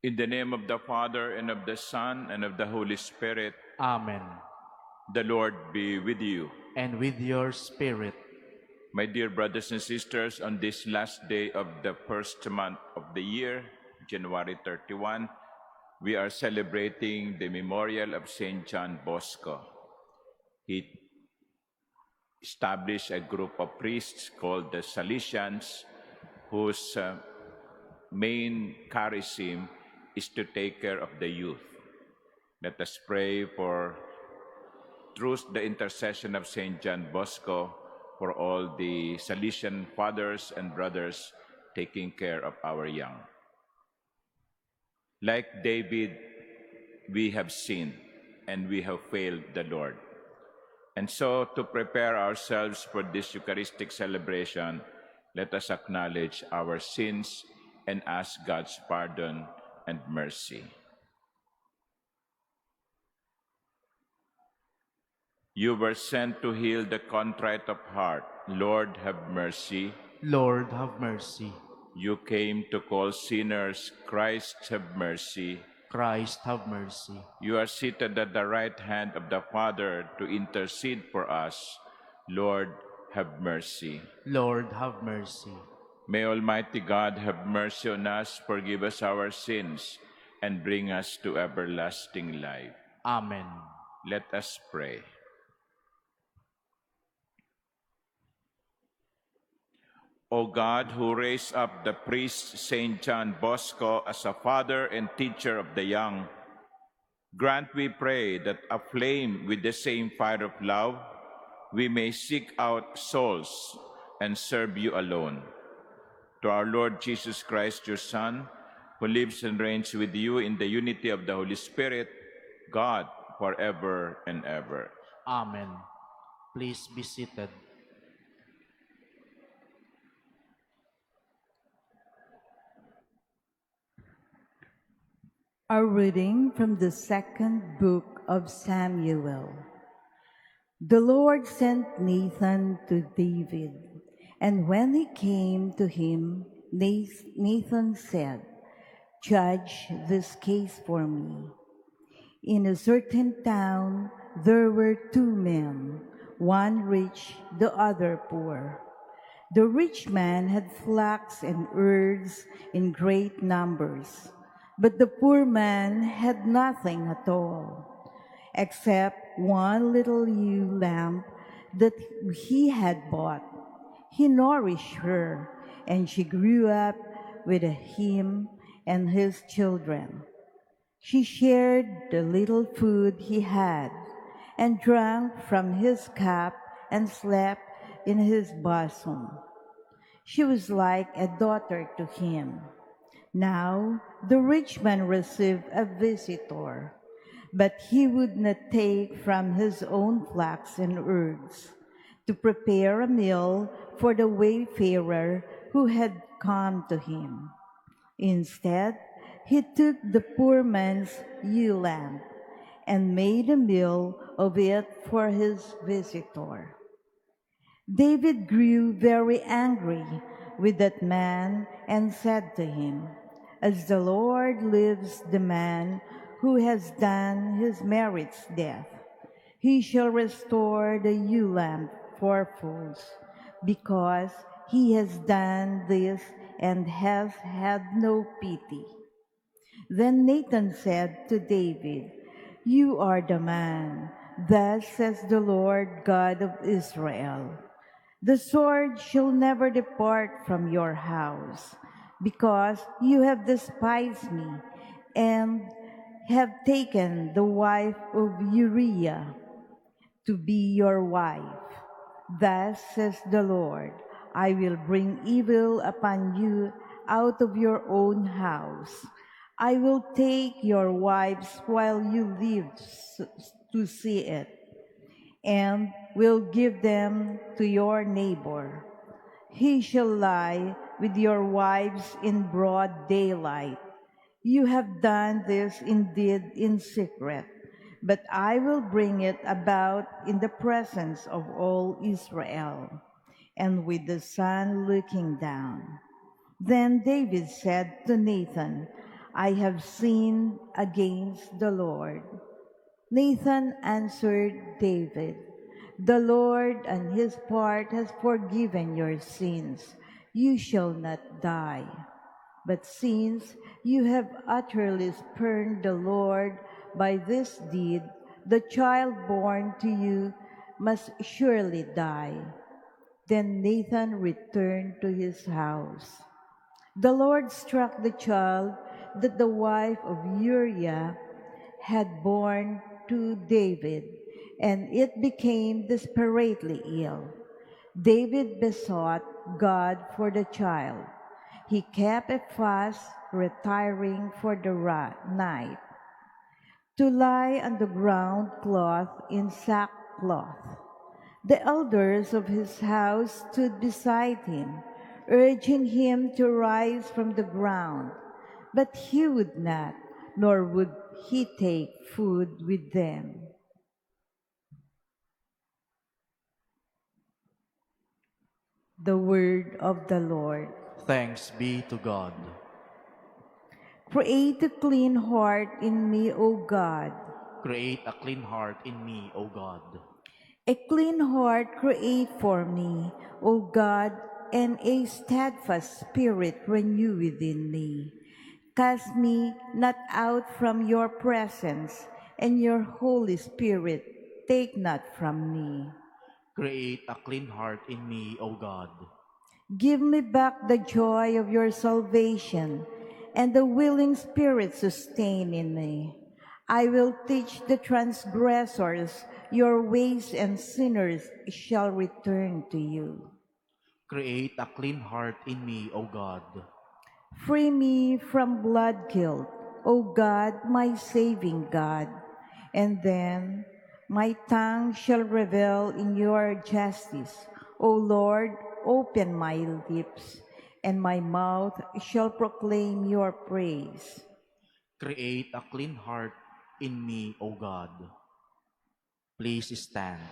In the name of the Father, and of the Son, and of the Holy Spirit, Amen. the Lord be with you. And with your spirit. My dear brothers and sisters, on this last day of the first month of the year, January 31, we are celebrating the memorial of St. John Bosco. He established a group of priests called the Salesians, whose main charism is to take care of the youth. Let us pray for, through the intercession of St. John Bosco, for all the Salesian fathers and brothers taking care of our young. Like David, we have sinned and we have failed the Lord. And so, to prepare ourselves for this Eucharistic celebration, let us acknowledge our sins and ask God's pardon and mercy. You were sent to heal the contrite of heart. Lord, have mercy. Lord, have mercy. You came to call sinners. Christ, have mercy. Christ, have mercy. You are seated at the right hand of the Father to intercede for us. Lord, have mercy. Lord, have mercy. May Almighty God have mercy on us, forgive us our sins, and bring us to everlasting life. Amen. Let us pray. O God, who raised up the priest St. John Bosco as a father and teacher of the young, grant, we pray, that aflame with the same fire of love, we may seek out souls and serve you alone. To our Lord Jesus Christ, your Son, who lives and reigns with you in the unity of the Holy Spirit, God, forever and ever. Amen. Please be seated. A reading from the second book of Samuel. The Lord sent Nathan to David, and when he came to him, Nathan said, "Judge this case for me." In a certain town there were two men, one rich, the other poor. The rich man had flocks and herds in great numbers, but the poor man had nothing at all, except one little ewe lamb that he had bought. He nourished her, and she grew up with him and his children. She shared the little food he had, and drank from his cup and slept in his bosom. She was like a daughter to him. Now the rich man received a visitor, but he would not take from his own flocks and herds to prepare a meal for the wayfarer who had come to him. Instead, he took the poor man's ewe lamb and made a meal of it for his visitor. David grew very angry with that man and said to him, "As the Lord lives, the man who has done his merits death, he shall restore the ewe lamb fourfold, because he has done this and has had no pity." Then Nathan said to David, "You are the man. Thus says the Lord God of Israel, the sword shall never depart from your house, because you have despised me and have taken the wife of Uriah to be your wife. Thus says the Lord, I will bring evil upon you out of your own house. I will take your wives while you live to see it, and will give them to your neighbor. He shall lie with your wives in broad daylight. You have done this indeed in secret, but I will bring it about in the presence of all Israel, and with the sun looking down. Then David said to Nathan, I have sinned against the Lord. Nathan answered David, "The Lord on his part has forgiven your sins. You shall not die. But since you have utterly spurned the Lord by this deed, the child born to you must surely die." Then Nathan returned to his house. The Lord struck the child that the wife of Uriah had borne to David, and it became desperately ill. David besought God for the child. He kept a fast, retiring for the night, to lie on the ground clothed in sackcloth. The elders of his house stood beside him, urging him to rise from the ground. But he would not, nor would he take food with them. The word of the Lord. Thanks be to God. Create a clean heart in me, O God. Create a clean heart in me, O God. A clean heart create for me, O God, and a steadfast spirit renew within me. Cast me not out from your presence, and your Holy Spirit take not from me. Create a clean heart in me, O God. Give me back the joy of your salvation, and the willing spirit sustain in me. I will teach the transgressors your ways, and sinners shall return to you. Create a clean heart in me, O God. Free me from blood guilt, O God, my saving God. And then my tongue shall revel in your justice. O Lord, open my lips, and my mouth shall proclaim your praise. Create a clean heart in me, O God. Please stand.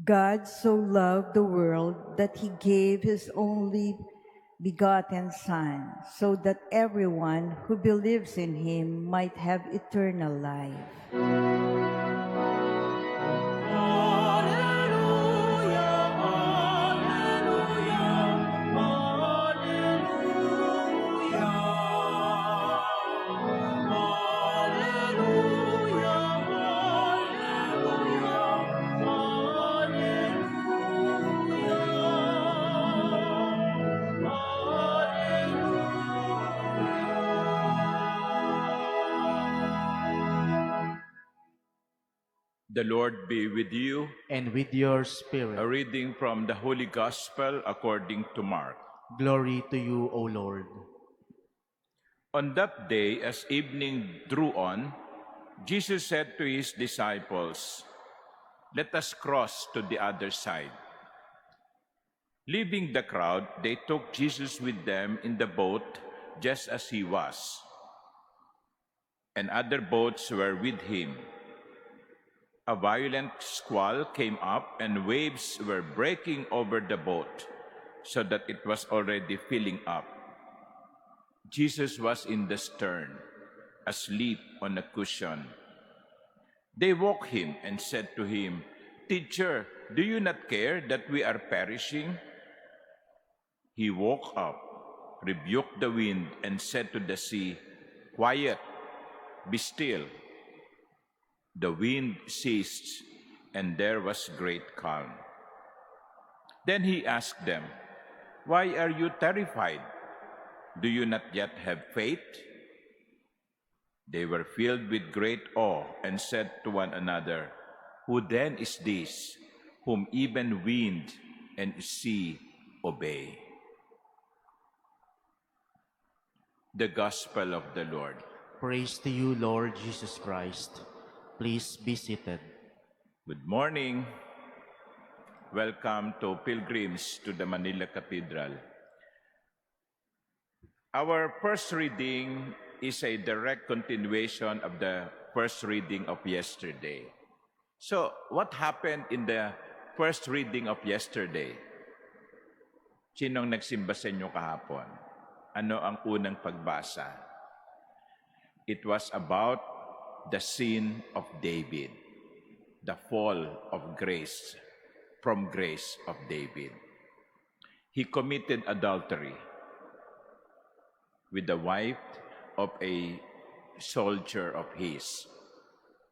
God so loved the world that he gave his only begotten Son, so that everyone who believes in him might have eternal life. The Lord be with you. And with your A spirit. reading from the Holy Gospel according to Mark. Glory to you, O Lord. On that day, as evening drew on, Jesus said to his disciples, "Let us cross to the other side." Leaving the crowd, they took Jesus with them in the boat, just as he was. And other boats were with him. A violent squall came up, and waves were breaking over the boat, so that it was already filling up. Jesus was in the stern, asleep on a cushion. They woke him and said to him, "Teacher, do you not care that we are perishing?" He woke up, rebuked the wind, and said to the sea, "Quiet, be still." The wind ceased, and there was great calm. Then he asked them, "Why are you terrified? Do you not yet have faith?" They were filled with great awe and said to one another, "Who then is this, whom even wind and sea obey. The Gospel of the Lord. Praise to you, Lord Jesus Christ. Please be seated. Good morning. Welcome to pilgrims to the Manila Cathedral. Our first reading is a direct continuation of the first reading of yesterday. So, what happened in the first reading of yesterday? Sinong nagsimba sa inyo kahapon? Ano ang unang pagbasa? It was about the sin of David, the fall of grace, from grace of David. He committed adultery with the wife of a soldier of his,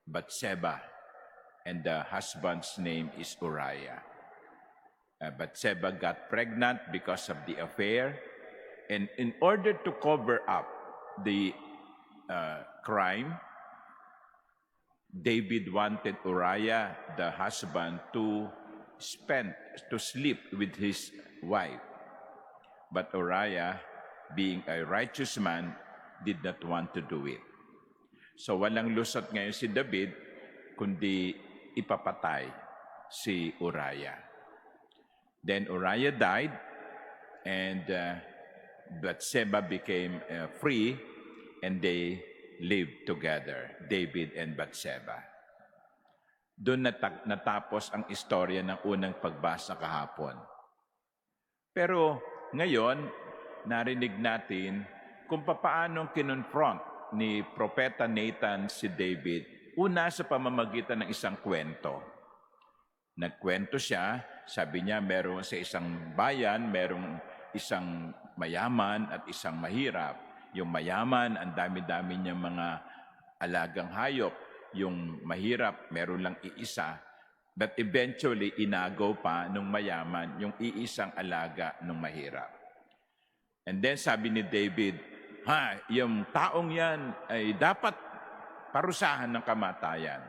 Bathsheba, and the husband's name is Uriah. Bathsheba got pregnant because of the affair, and in order to cover up the crime, David wanted Uriah, the husband, to sleep with his wife. But Uriah, being a righteous man, did not want to do it. So walang lusot ngayon si David, kundi ipapatay si Uriah. Then Uriah died, and Bathsheba became free, and they lived together, David and Bathsheba. Doon natapos ang istorya ng unang pagbasa kahapon. Pero ngayon, narinig natin kung paano kinonfront ni Propeta Nathan si David, una sa pamamagitan ng isang kwento. Nagkwento siya, sabi niya meron sa isang bayan, merong isang mayaman at isang mahirap. Yung mayaman, ang dami-dami niyang mga alagang hayop. Yung mahirap, meron lang iisa. But eventually, inagaw pa nung mayaman yung iisang alaga nung mahirap. And then sabi ni David, yung taong yan ay dapat parusahan ng kamatayan.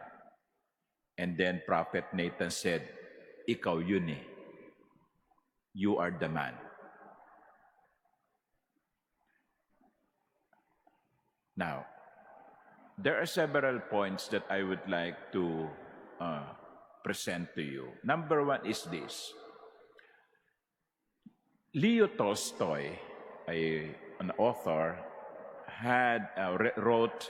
And then Prophet Nathan said, ikaw yun eh. You are the man. Now, there are several points that I would like to present to you. Number one is this. Leo Tolstoy, an author, wrote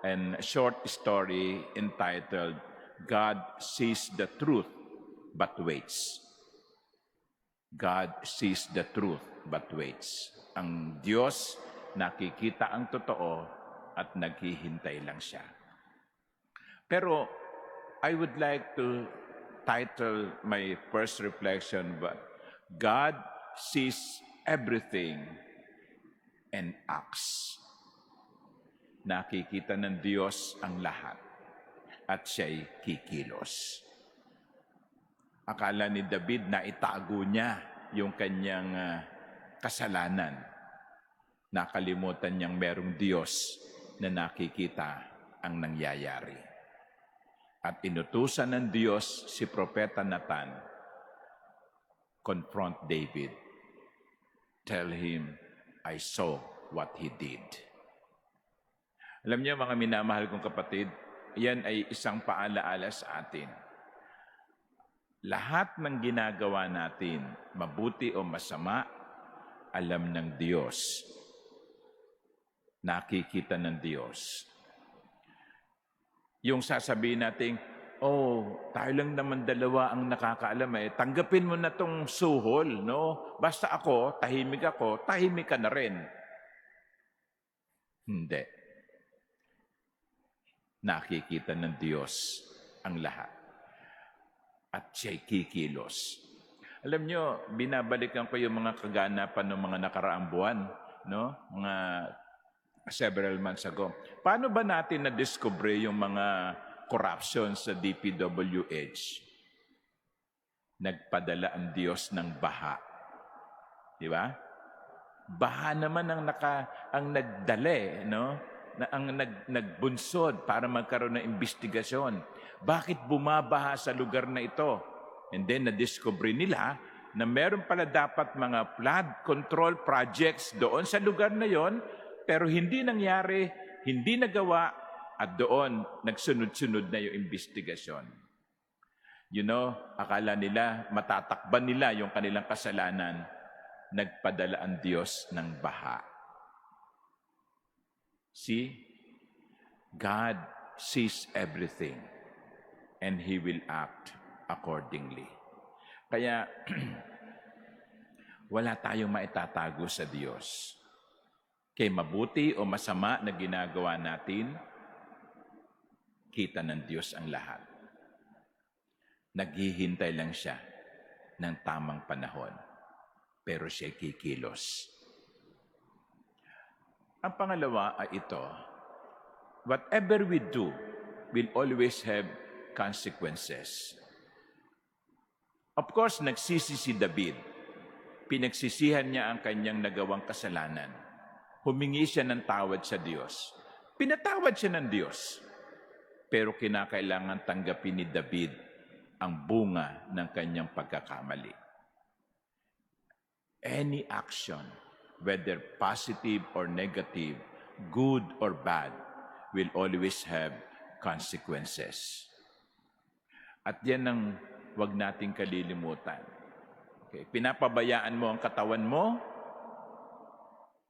a short story entitled, God Sees the Truth but Waits. God sees the truth but waits. Ang Diyos nakikita ang totoo at naghihintay lang siya. Pero I would like to title my first reflection, but God sees everything and acts. Nakikita ng Diyos ang lahat at siya'y kikilos. Akala ni David na itago niya yung kanyang kasalanan. Nakalimutan niyang merong Diyos na nakikita ang nangyayari. At inutusan ng Diyos si Propeta Nathan, confront David. Tell him, I saw what he did. Alam niyo mga minamahal kong kapatid, yan ay isang paalaala sa atin. Lahat ng ginagawa natin, mabuti o masama, alam ng Diyos. Nakikita ng Diyos. Yung sasabihin natin, tayo lang naman dalawa ang nakakaalam tanggapin mo na tong suhol, no? Basta ako, tahimik ka na rin. Hindi. Nakikita ng Diyos ang lahat. At siya'y kikilos. Alam nyo, binabalikan ko yung mga kaganapan ng mga nakaraang buwan, no? Mga several months ago. Paano ba natin na-discover yung mga corruption sa DPWH? Nagpadala ang Diyos ng baha. Di ba? Baha naman ang nagdala, no? Ang nagbunsod para magkaroon ng investigasyon. Bakit bumabaha sa lugar na ito? And then na-discover nila na meron pala dapat mga flood control projects doon sa lugar na yon, pero hindi nangyari, hindi nagawa, at doon nagsunod-sunod na yung investigasyon. You know, akala nila, matatakban nila yung kanilang kasalanan, nagpadala ang Diyos ng baha. See, God sees everything and He will act accordingly. Kaya, wala tayong maitatago sa Diyos. Kay mabuti o masama na ginagawa natin, kita ng Diyos ang lahat. Naghihintay lang siya ng tamang panahon, pero siya kikilos. Ang pangalawa ay ito, whatever we do will always have consequences. Of course, nagsisi si David. Pinagsisihan niya ang kanyang nagawang kasalanan. Humingi siya ng tawad sa Diyos. Pinatawad siya ng Diyos. Pero kinakailangan tanggapin ni David ang bunga ng kanyang pagkakamali. Any action, whether positive or negative, good or bad, will always have consequences. At yan ang wag nating kalilimutan. Okay. Pinapabayaan mo ang katawan mo,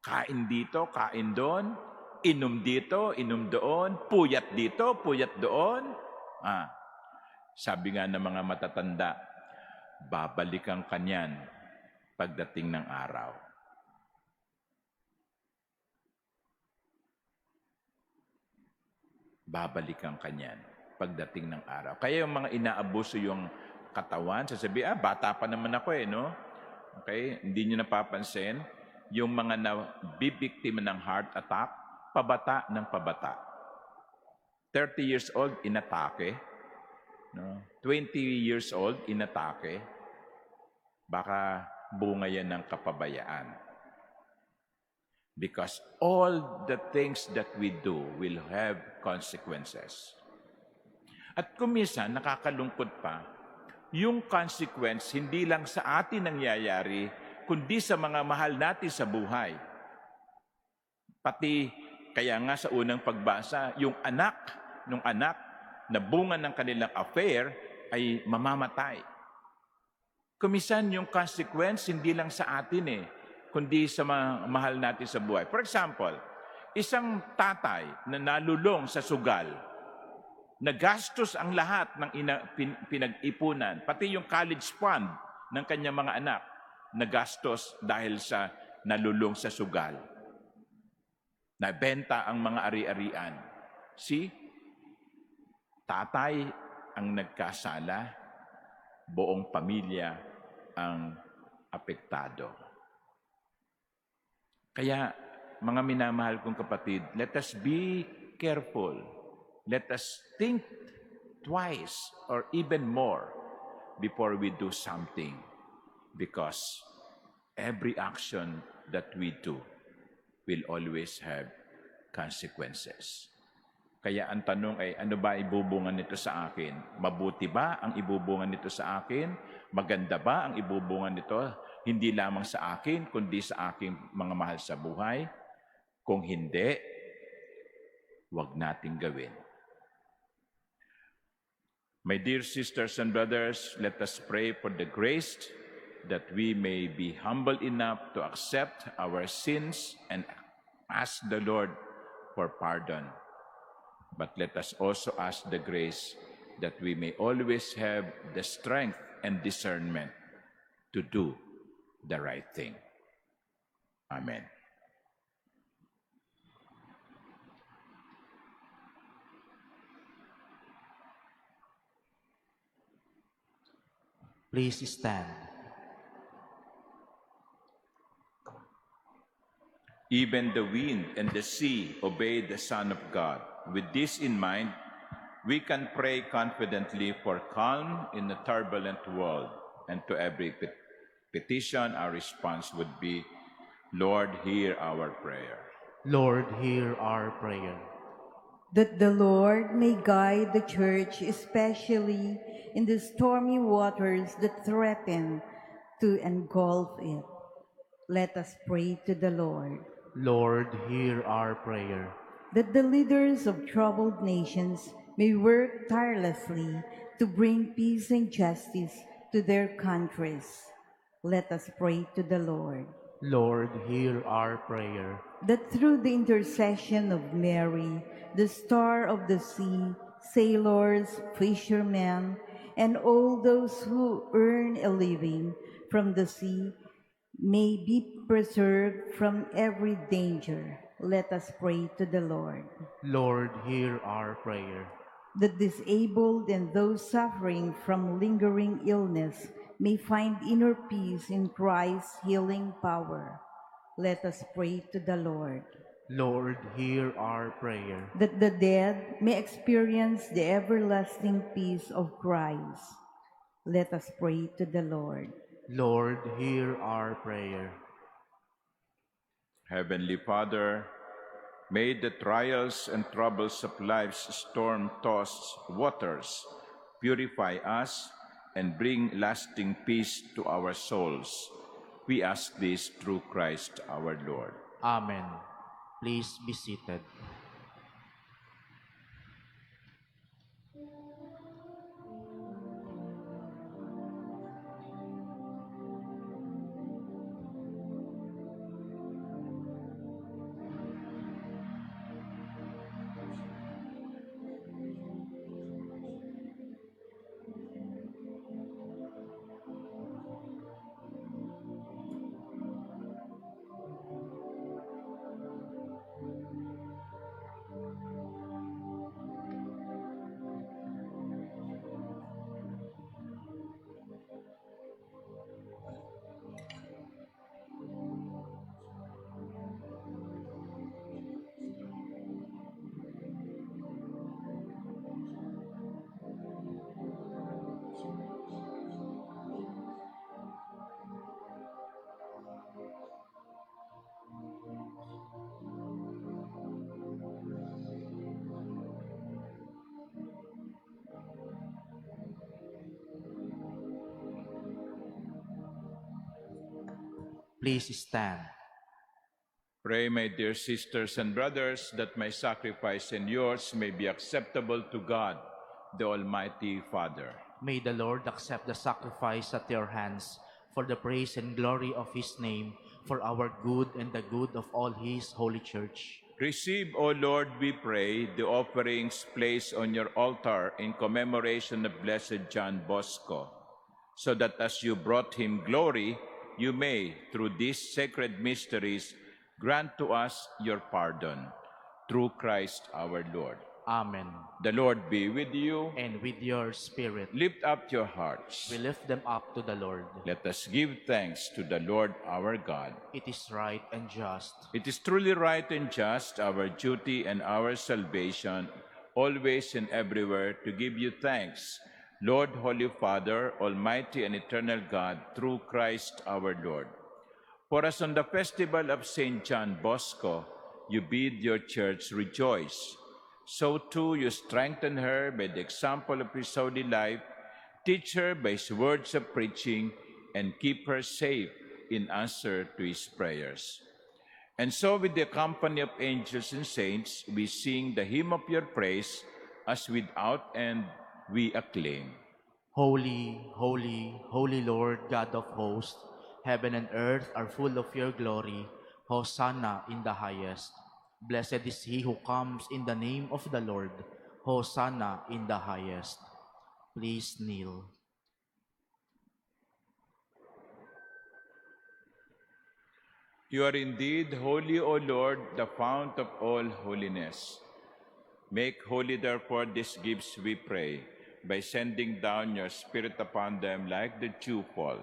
kain dito, kain doon, inom dito, inom doon, puyat dito, puyat doon. Sabi nga ng mga matatanda, babalikan ka niyan pagdating ng araw. Babalikan ka niyan pagdating ng araw. Kaya yung mga inaabuso yung katawan, sasabihin, bata pa naman ako no? Okay, hindi nyo napapansin, yung mga nabibiktima ng heart attack, pabata ng pabata. 30 years old, inatake. No? 20 years old, inatake. Baka bunga yan ng kapabayaan. Because all the things that we do will have consequences. At kung minsan, nakakalungkot pa, yung consequence hindi lang sa atin nangyayari, kundi sa mga mahal natin sa buhay. Pati, kaya nga sa unang pagbasa, yung anak na bunga ng kanilang affair ay mamamatay. Kumisan yung consequence hindi lang sa atin kundi sa mga mahal natin sa buhay. For example, isang tatay na nalulong sa sugal, nagastos ang lahat ng pinag-ipunan, pati yung college fund ng kanyang mga anak, nagastos dahil sa nalulong sa sugal. Nabenta ang mga ari-arian. See? Tatay ang nagkasala, buong pamilya ang apektado. Kaya, mga minamahal kong kapatid, let us be careful. Let us think twice or even more before we do something, because every action that we do will always have consequences. Kaya ang tanong ay, ano ba ibubungan nito sa akin? Mabuti ba ang ibubungan nito sa akin? Maganda ba ang ibubungan nito? Hindi lamang sa akin, kundi sa aking mga mahal sa buhay? Kung hindi, huwag nating gawin. My dear sisters and brothers, let us pray for the grace that we may be humble enough to accept our sins and ask the Lord for pardon. But let us also ask the grace that we may always have the strength and discernment to do the right thing. Amen. Please stand. Even the wind and the sea obey the Son of God. With this in mind, we can pray confidently for calm in a turbulent world. And to every petition, our response would be, Lord, hear our prayer. Lord, hear our prayer. that the Lord may guide the church, especially in the stormy waters that threaten to engulf it. Let us pray to the Lord. Lord, hear our prayer. That the leaders of troubled nations may work tirelessly to bring peace and justice to their countries. Let us pray to the Lord. Lord, hear our prayer. That through the intercession of Mary, the star of the sea, sailors, fishermen, and all those who earn a living from the sea may be preserved from every danger. Let us pray to the Lord. Lord, hear our prayer. The disabled and those suffering from lingering illness may find inner peace in Christ's healing power. Let us pray to the Lord. Lord, hear our prayer. That the dead may experience the everlasting peace of Christ. Let us pray to the Lord. Lord, hear our prayer. Heavenly Father, may the trials and troubles of life's storm-tossed waters purify us and bring lasting peace to our souls. We ask this through Christ our Lord. Amen. Please be seated. Please stand. Pray, my dear sisters and brothers, that my sacrifice and yours may be acceptable to God, the Almighty Father. May the Lord accept the sacrifice at your hands for the praise and glory of his name, for our good and the good of all his holy church. Receive, O Lord, we pray, the offerings placed on your altar in commemoration of Blessed John Bosco, so that as you brought him glory, you may, through these sacred mysteries, grant to us your pardon. Through Christ our Lord. Amen. The Lord be with you. And with your spirit, Lift up your hearts. we lift them up to the Lord. Let us give thanks to the Lord our God. It is right and just. It is truly right and just, our duty and our salvation, always and everywhere to give you thanks, Lord, Holy Father, Almighty and eternal God, through Christ our Lord. For as on the festival of St. John Bosco, you bid your church rejoice, so too you strengthen her by the example of his holy life, teach her by his words of preaching, and keep her safe in answer to his prayers. And so with the company of angels and saints, we sing the hymn of your praise, as without end we acclaim. Holy, holy, holy Lord, God of hosts, heaven and earth are full of your glory. Hosanna in the highest. Blessed is he who comes in the name of the Lord. Hosanna in the highest. Please kneel. You are indeed holy, O Lord, the fount of all holiness. Make holy, therefore, these gifts, we pray, by sending down your Spirit upon them like the dewfall,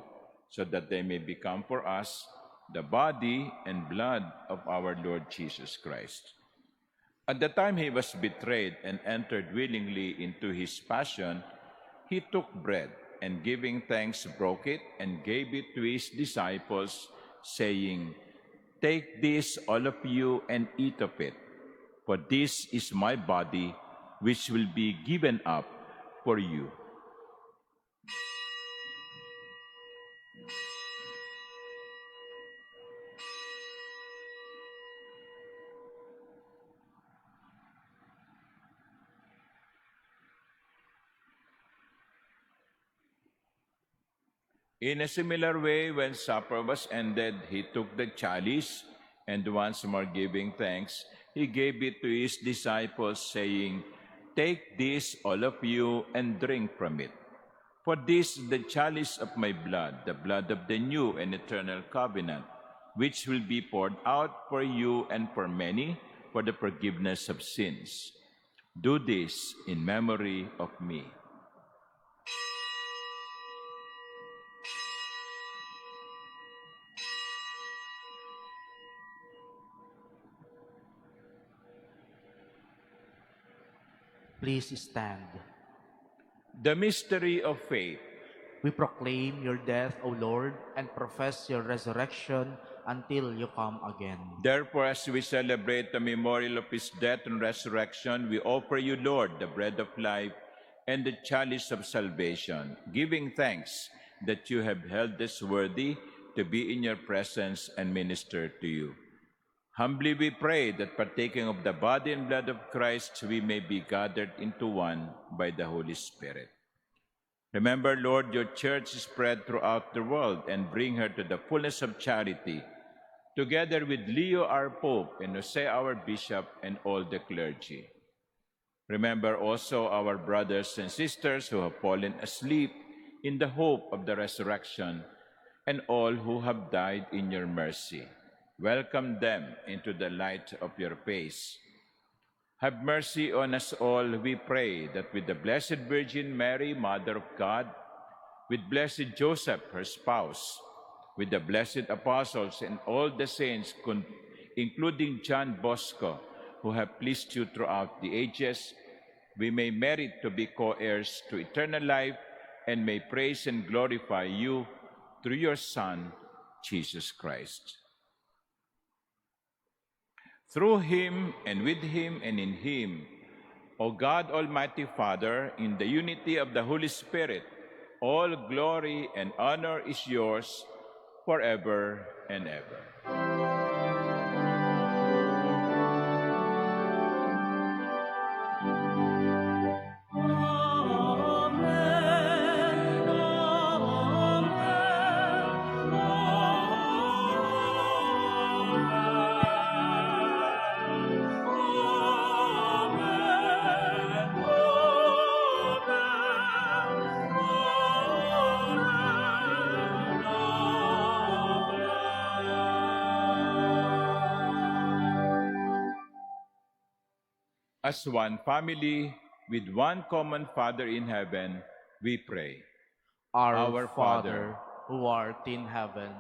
so that they may become for us the body and blood of our Lord Jesus Christ. At the time he was betrayed and entered willingly into his passion, he took bread and giving thanks broke it and gave it to his disciples, saying, "Take this, all of you, and eat of it. For this is my body, which will be given up for you. In a similar way, when supper was ended, he took the chalice, and once more giving thanks, he gave it to his disciples, saying, "Take this, all of you, and drink from it. For this is the chalice of my blood, the blood of the new and eternal covenant, which will be poured out for you and for many for the forgiveness of sins. Do this in memory of me." Please stand. The mystery of faith. We proclaim your death, O Lord, and profess your resurrection until you come again. Therefore, as we celebrate the memorial of his death and resurrection, we offer you, Lord, the bread of life and the chalice of salvation, giving thanks that you have held us worthy to be in your presence and minister to you. Humbly we pray that partaking of the body and blood of Christ, we may be gathered into one by the Holy Spirit. Remember, Lord, your church spread throughout the world and bring her to the fullness of charity, together with Leo our Pope and Jose our Bishop and all the clergy. Remember also our brothers and sisters who have fallen asleep in the hope of the resurrection, and all who have died in your mercy. Welcome them into the light of your face. Have mercy on us all, we pray, that with the Blessed Virgin Mary, Mother of God, with Blessed Joseph, her spouse, with the blessed apostles and all the saints, including John Bosco, who have pleased you throughout the ages, we may merit to be co-heirs to eternal life and may praise and glorify you through your Son, Jesus Christ. Through him, and with him, and in him, O God, Almighty Father, in the unity of the Holy Spirit, all glory and honor is yours forever and ever. As one family, with one common Father in heaven, we pray. Our Father, who art in heaven,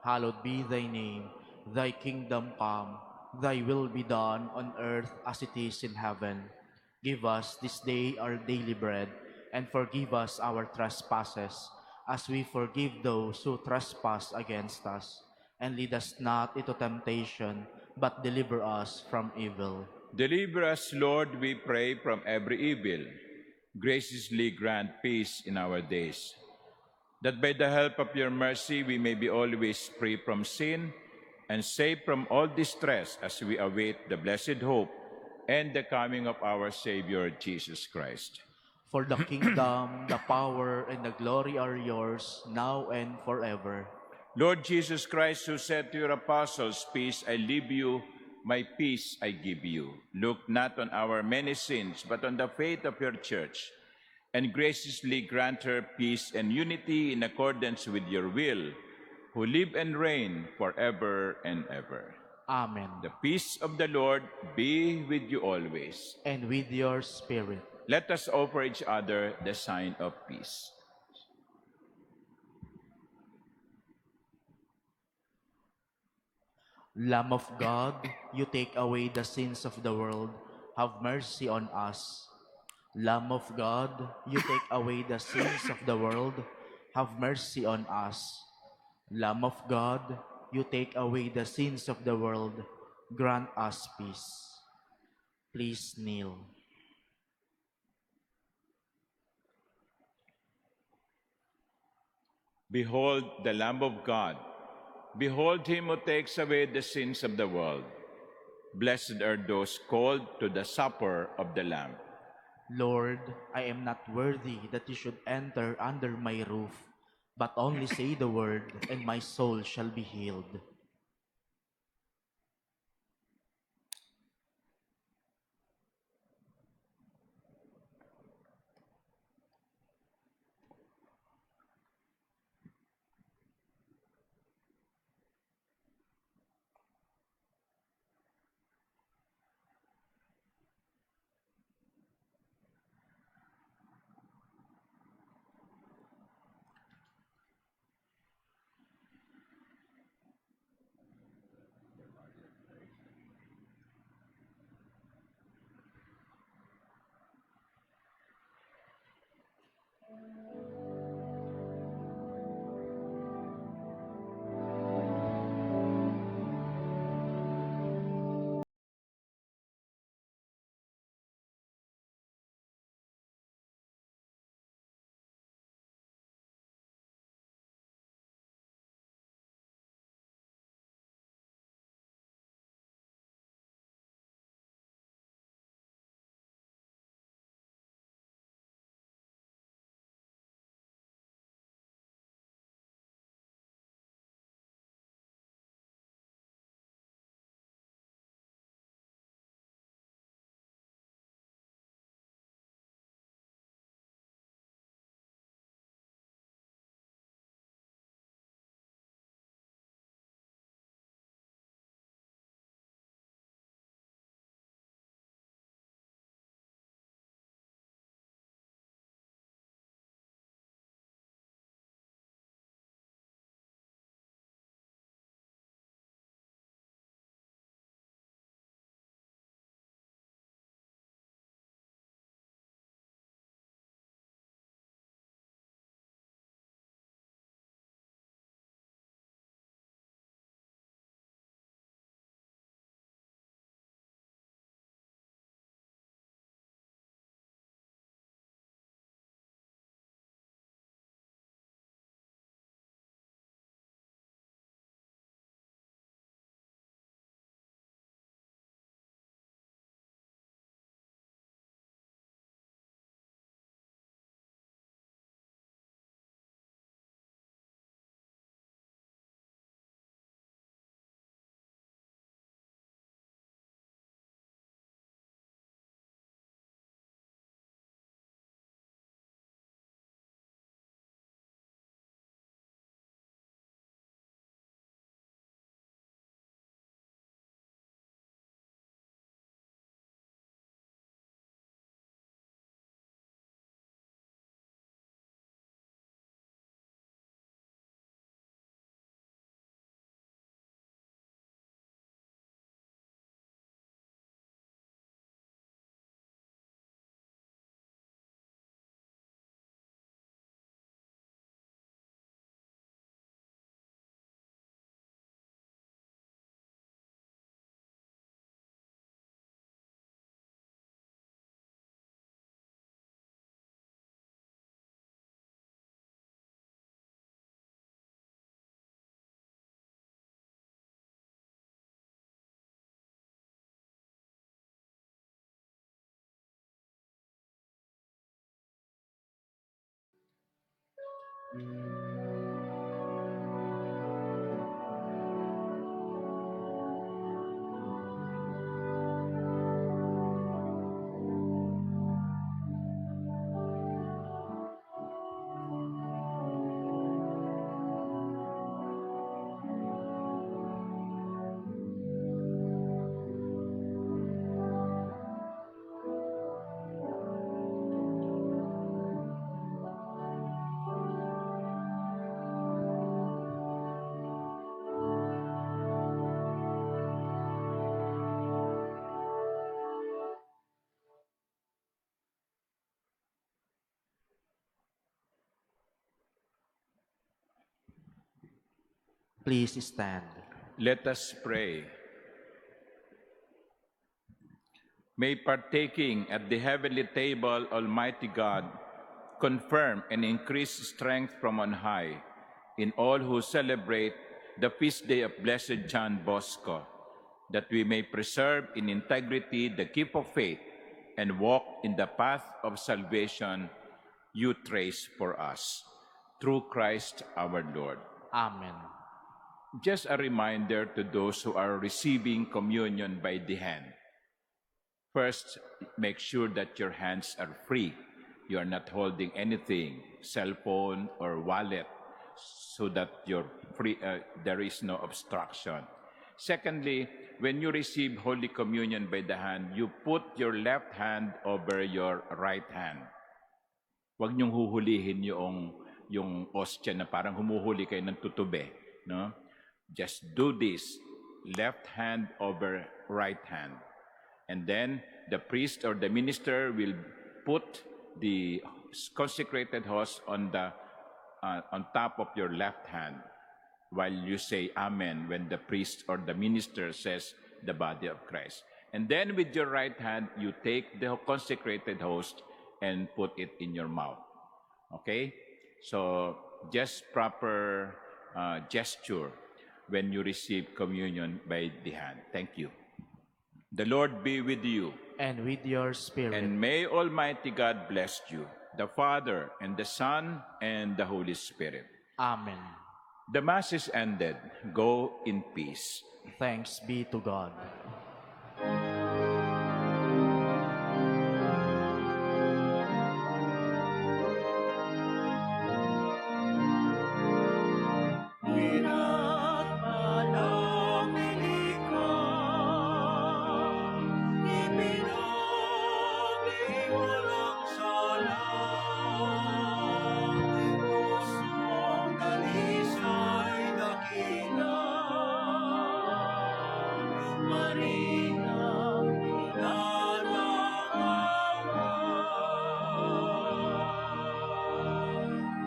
hallowed be thy name. Thy kingdom come, thy will be done on earth as it is in heaven. Give us this day our daily bread, and forgive us our trespasses, as we forgive those who trespass against us. And lead us not into temptation, but deliver us from evil. Deliver us, Lord, we pray, from every evil. Graciously grant peace in our days, that by the help of your mercy we may be always free from sin and safe from all distress as we await the blessed hope and the coming of our Savior, Jesus Christ. For the kingdom, the power, and the glory are yours, now and forever. Lord Jesus Christ, who said to your apostles, "Peace I leave you, my peace I give you," look not on our many sins, but on the faith of your church, and graciously grant her peace and unity in accordance with your will, who live and reign forever and ever. Amen. The peace of the Lord be with you always. And with your spirit. Let us offer each other the sign of peace. Lamb of God, you take away the sins of the world, have mercy on us. Lamb of God, you take away the sins of the world, have mercy on us. Lamb of God, you take away the sins of the world, grant us peace. Please kneel. Behold the Lamb of God. Behold him who takes away the sins of the world. Blessed are those called to the supper of the Lamb. Lord, I am not worthy that you should enter under my roof, but only say the word, and my soul shall be healed. Please stand. Let us pray. May partaking at the heavenly table, Almighty God, confirm and increase strength from on high in all who celebrate the feast day of Blessed John Bosco, that we may preserve in integrity the gift of faith and walk in the path of salvation you trace for us. Through Christ our Lord. Amen. Just a reminder to those who are receiving communion by the hand. First, make sure that your hands are free. You are not holding anything, cell phone or wallet, so that there is no obstruction. Secondly, when you receive Holy Communion by the hand, you put your left hand over your right hand. Huwag niyong huhulihin yung ostia na parang humuhuli kayo ng tutube. No? Just do this, left hand over right hand. And then the priest or the minister will put the consecrated host on top of your left hand while you say Amen when the priest or the minister says the body of Christ. And then with your right hand, you take the consecrated host and put it in your mouth. Okay? So just proper gesture when you receive communion by the hand. Thank you. The Lord be with you. And with your spirit. And may Almighty God bless you, the Father, and the Son, and the Holy Spirit. Amen. The Mass is ended. Go in peace. Thanks be to God.